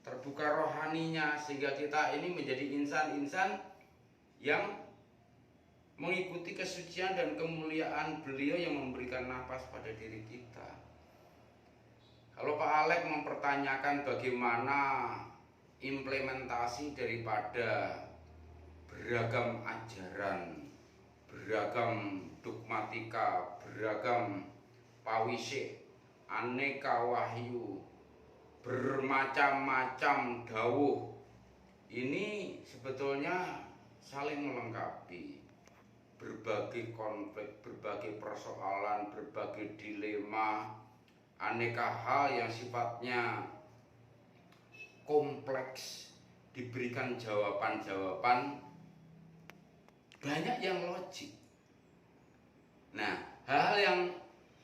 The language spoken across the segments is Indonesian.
terbuka rohaninya, sehingga kita ini menjadi insan-insan yang mengikuti kesucian dan kemuliaan beliau yang memberikan nafas pada diri kita. Kalau Pak Alek mempertanyakan bagaimana implementasi daripada beragam ajaran, beragam dogmatika, beragam pawisik, aneka wahyu, bermacam-macam dawuh, ini sebetulnya saling melengkapi. Berbagai konflik, berbagai persoalan, berbagai dilema, aneka hal yang sifatnya kompleks diberikan jawaban-jawaban banyak yang logik. Nah, hal-hal yang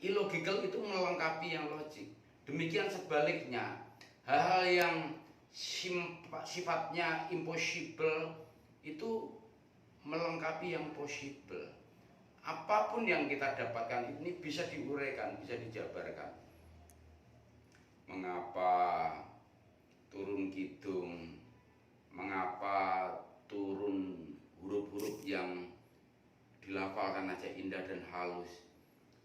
illogical itu melengkapi yang logik. Demikian sebaliknya, hal-hal yang sifatnya impossible itu melengkapi yang possible. Apapun yang kita dapatkan ini bisa diuraikan, bisa dijabarkan. Mengapa turun kidung, mengapa turun huruf-huruf yang dilafalkan aja indah dan halus.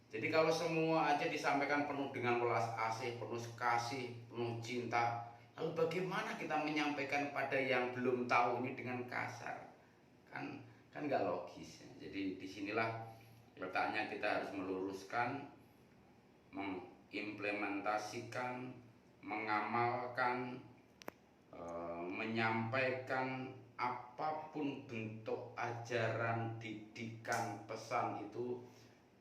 Jadi kalau semua aja disampaikan penuh dengan welas asih, penuh kasih, penuh cinta, lalu bagaimana kita menyampaikan pada yang belum tahu ini dengan kasar? Kan nggak logis. Jadi disinilah letaknya kita harus meluruskan, mengimplementasikan, mengamalkan, menyampaikan apapun bentuk ajaran, didikan, pesan itu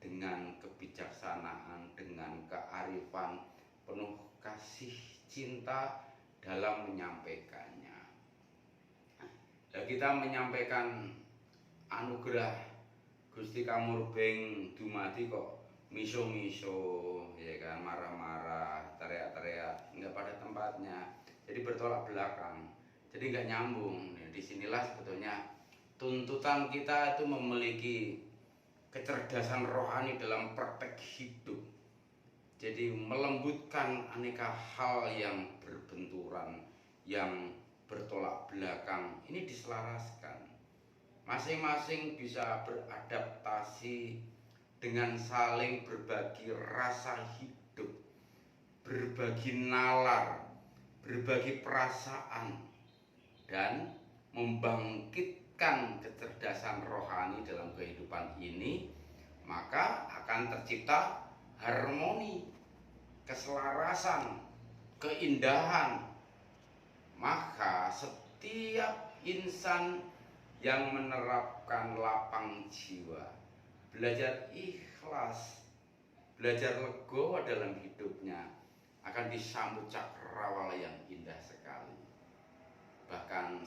dengan kebijaksanaan, dengan kearifan, penuh kasih cinta dalam menyampaikannya. Nah, kita menyampaikan anugerah Gusti Kamurbeng dumadi kok miso-miso, ya kan, marah-marah, teriak-teriak, nggak pada tempatnya. Jadi bertolak belakang, jadi nggak nyambung. Nah, disinilah sebetulnya tuntutan kita itu memiliki kecerdasan rohani dalam praktek hidup. Jadi melembutkan aneka hal yang berbenturan, yang bertolak belakang, ini diselaraskan. Masing-masing bisa beradaptasi dengan saling berbagi rasa hidup, berbagi nalar, berbagi perasaan, dan membangkitkan kecerdasan rohani dalam kehidupan ini, maka akan tercipta harmoni, keselarasan, keindahan. Maka setiap insan yang menerapkan lapang jiwa, belajar ikhlas, belajar legowo dalam hidupnya, akan disambut cakrawala yang indah sekali. Bahkan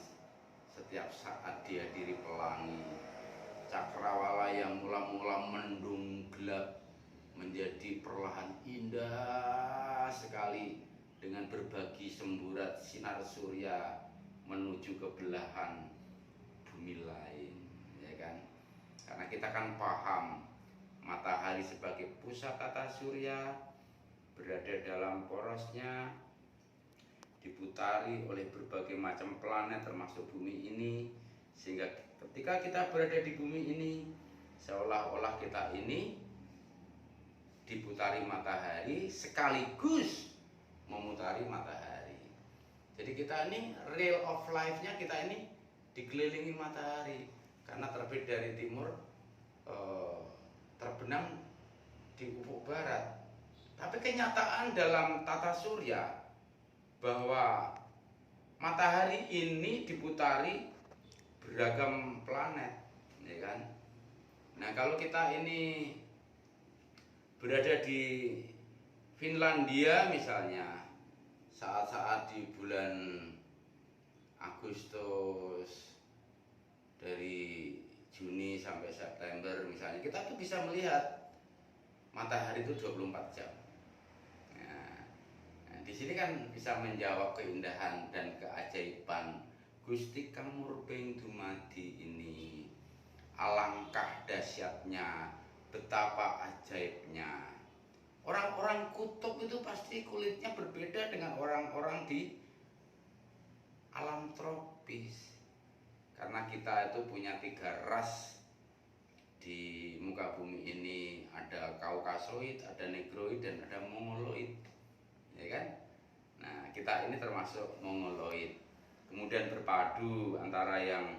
setiap saat dihadiri pelangi, cakrawala yang mula-mula mendung gelap menjadi perlahan indah sekali dengan berbagi semburat sinar surya menuju ke belahan bumi lain, ya kan? Karena kita kan paham matahari sebagai pusat tata surya, berada dalam porosnya, diputari oleh berbagai macam planet termasuk bumi ini, sehingga ketika kita berada di bumi ini seolah-olah kita ini diputari matahari sekaligus memutari matahari. Jadi kita ini real of life-nya kita ini dikelilingi matahari, karena terbit dari timur, terbenam di ufuk barat. Tapi kenyataan dalam tata surya bahwa matahari ini diputari beragam planet, ya kan? Nah, kalau kita ini berada di Finlandia misalnya, saat-saat di bulan Agustus dari Juni sampai September misalnya, kita tuh bisa melihat matahari itu 24 jam. Nah, di sini kan bisa menjawab keindahan dan keajaiban Gusti Kamurbeng dumadi ini. Alangkah dahsyatnya, betapa ajaibnya. Orang-orang kutub itu pasti kulitnya berbeda dengan orang-orang di alam tropis. Karena kita itu punya 3 ras di muka bumi ini, ada Kaukasoid, ada Negroid, dan ada Mongoloid, ya kan? Nah, kita ini termasuk Mongoloid. Kemudian berpadu antara yang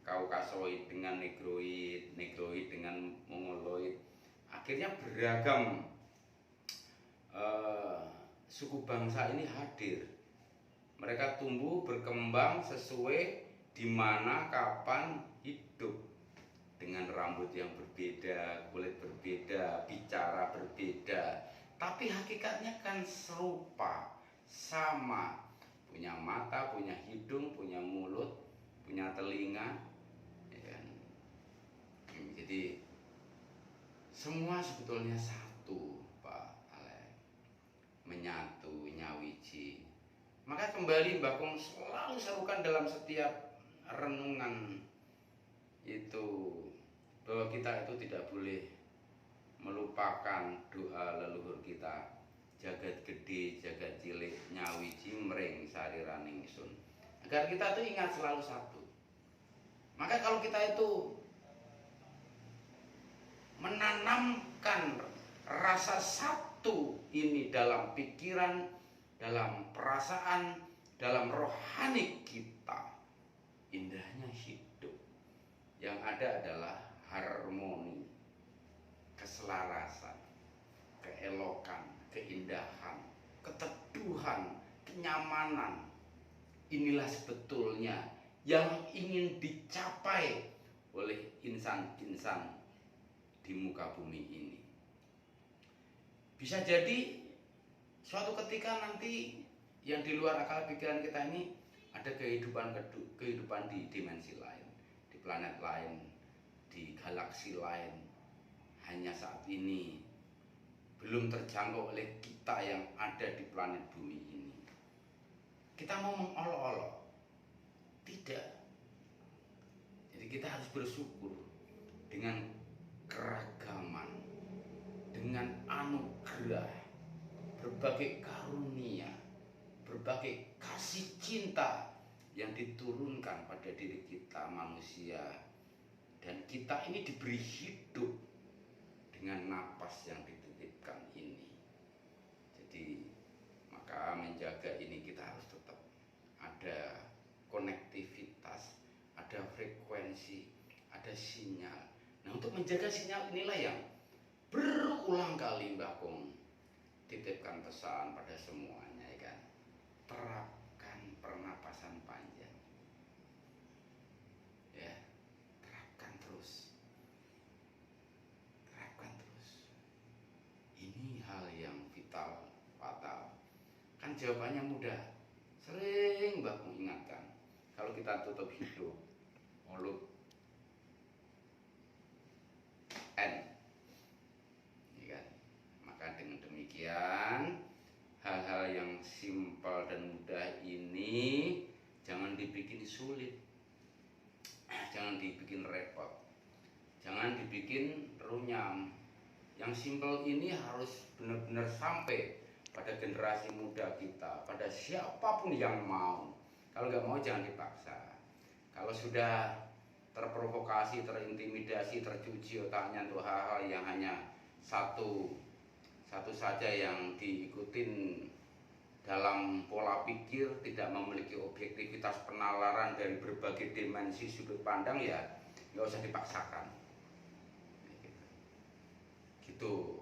Kaukasoid dengan Negroid, Negroid dengan Mongoloid. Akhirnya beragam suku bangsa ini hadir. Mereka tumbuh berkembang sesuai di mana kapan hidup, dengan rambut yang berbeda, kulit berbeda, bicara berbeda, tapi hakikatnya kan serupa, sama, punya mata, punya hidung, punya mulut, punya telinga, ya kan? Jadi semua sebetulnya satu, Pak Alek, menyatu, nyawiji. Maka kembali Mbah Kong selalu serukan dalam setiap renungan itu, bahwa kita itu tidak boleh melupakan doa leluhur kita, jagat gede, jagat cilik, nyawiji mring sariraning sun, agar kita itu ingat selalu satu. Maka kalau kita itu menanamkan rasa satu ini dalam pikiran, dalam perasaan, dalam rohani kita, indahnya hidup. Yang ada adalah harmoni, keselarasan, keelokan, keindahan, keteduhan, kenyamanan. Inilah sebetulnya yang ingin dicapai oleh insan-insan di muka bumi ini. Bisa jadi suatu ketika nanti yang di luar akal pikiran kita ini ada kehidupan di dimensi lain, di planet lain, di galaksi lain. Hanya saat ini belum terjangkau oleh kita yang ada di planet bumi ini. Kita mau mengolok-olok? Tidak. Jadi kita harus bersyukur dengan keragaman, dengan anugerah, berbagai karunia, berbagai kasih cinta yang diturunkan pada diri kita manusia. Dan kita ini diberi hidup dengan napas yang dititipkan ini. Jadi maka menjaga ini kita harus tetap ada konektivitas, ada frekuensi, ada sinyal. Nah, untuk menjaga sinyal inilah yang berulang kali Mbah Kong titipkan pesan pada semuanya, ya kan? Terapkan pernapasan panjang. Ya, terapkan terus. Terapkan terus. Ini hal yang vital, fatal. Kan jawabannya mudah. Sering Mbah Kong ingatkan, kalau kita tutup hidup, mulut N, ya kan? Maka dengan demikian hal-hal yang simpel dan mudah ini jangan dibikin sulit, jangan dibikin repot, jangan dibikin runyam. Yang simpel ini harus benar-benar sampai pada generasi muda kita, pada siapapun yang mau. Kalau nggak mau jangan dipaksa. Kalau sudah terprovokasi, terintimidasi, tercuci otaknya untuk hal-hal yang hanya satu saja yang diikutin dalam pola pikir, tidak memiliki objektivitas penalaran dari berbagai dimensi sudut pandang, ya nggak usah dipaksakan. Gitu